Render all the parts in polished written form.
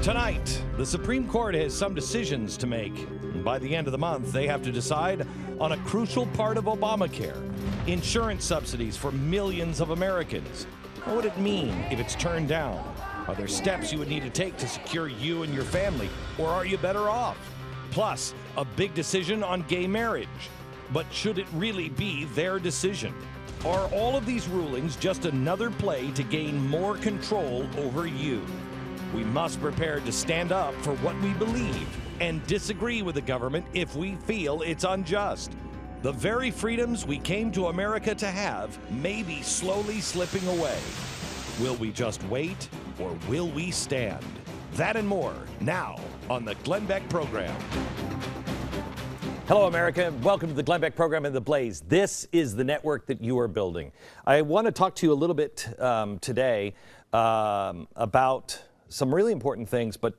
Tonight, the Supreme Court has some decisions to make. And by the end of the month, they have to decide on a crucial part of Obamacare: insurance subsidies for millions of Americans. What would it mean if it's turned down? Are there steps you would need to take to secure you and your family, or are you better off? Plus, a big decision on gay marriage. But should it really be their decision? Are all of these rulings just another play to gain more control over you? We must prepare to stand up for what we believe and disagree with the government if we feel it's unjust. The very freedoms we came to America to have may be slowly slipping away. Will we just wait, or will we stand? That and more now on the Glenn Beck Program. Hello, America. Welcome to the Glenn Beck Program and TheBlaze. This is the network that you are building. I want to talk to you a little bit today about some really important things, but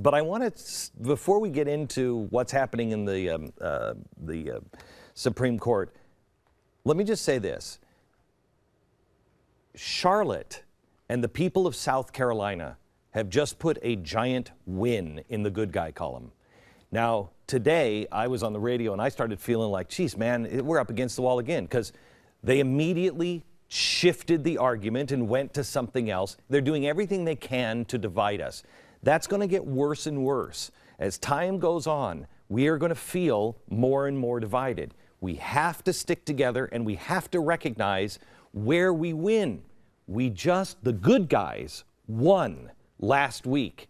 I want to, before we get into what's happening in the Supreme Court, let me just say this. Charlotte and the people of South Carolina have just put a giant win in the good guy column. Now, today, I was on the radio and I started feeling like, geez, man, we're up against the wall again, because they immediately shifted the argument and went to something else. They're doing everything they can to divide us. That's going to get worse and worse. As time goes on, we are going to feel more and more divided. We have to stick together and we have to recognize where we win. The good guys won last week.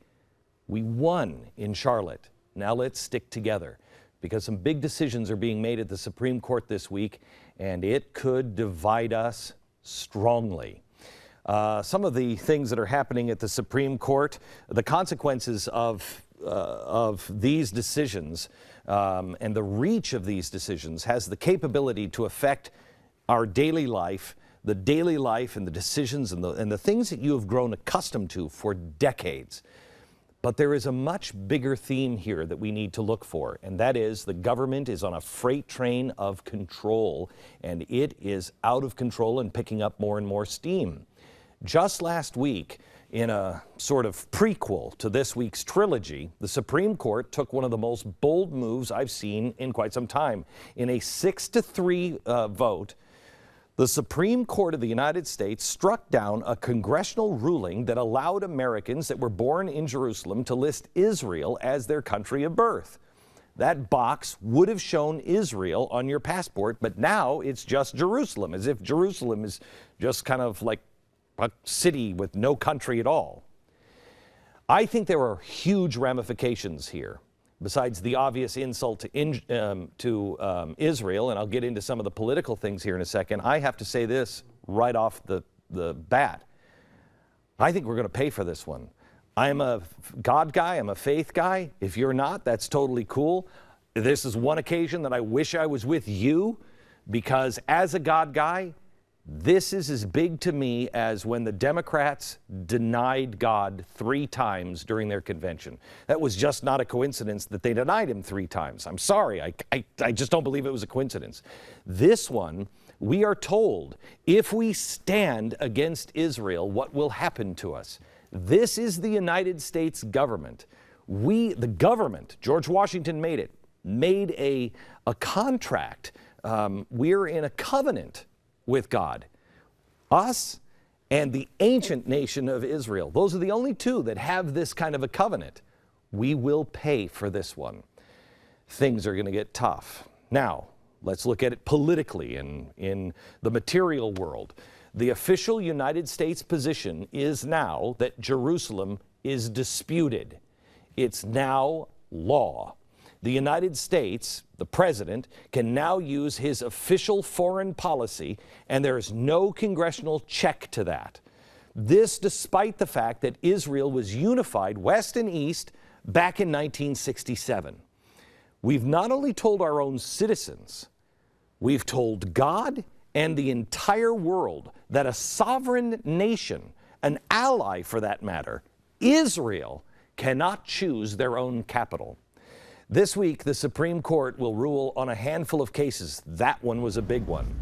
We won in Charlotte. Now let's stick together, because some big decisions are being made at the Supreme Court this week, and it could divide us strongly. Some of the things that are happening at the Supreme Court, the consequences of these decisions and the reach of these decisions has the capability to affect our daily life, the daily life and the decisions and the things that you have grown accustomed to for decades. But there is a much bigger theme here that we need to look for, and that is the government is on a freight train of control, and it is out of control and picking up more and more steam. Just last week, in a sort of prequel to this week's trilogy, the Supreme Court took one of the most bold moves I've seen in quite some time. In a 6-3 vote, the Supreme Court of the United States struck down a congressional ruling that allowed Americans that were born in Jerusalem to list Israel as their country of birth. That box would have shown Israel on your passport, but now it's just Jerusalem, as if Jerusalem is just kind of like a city with no country at all. I think there are huge ramifications here. Besides the obvious insult to Israel, and I'll get into some of the political things here in a second, I have to say this right off the bat. I think we're going to pay for this one. I'm a God guy, I'm a faith guy. If you're not, that's totally cool. This is one occasion that I wish I was with you, because as a God guy, this is as big to me as when the Democrats denied God 3 times during their convention. That was just not a coincidence that they denied him 3 times. I'm sorry, I just don't believe it was a coincidence. This one, we are told, if we stand against Israel, what will happen to us? This is the United States government. The government, George Washington made a contract. We're in a covenant with God. Us and the ancient nation of Israel. Those are the only 2 that have this kind of a covenant. We will pay for this one. Things are going to get tough. Now, let's look at it politically in the material world. The official United States position is now that Jerusalem is disputed. It's now law. The United States, the president, can now use his official foreign policy, and there is no congressional check to that. This despite the fact that Israel was unified west and east back in 1967. We've not only told our own citizens, we've told God and the entire world that a sovereign nation, an ally for that matter, Israel, cannot choose their own capital. This week, the Supreme Court will rule on a handful of cases. That one was a big one.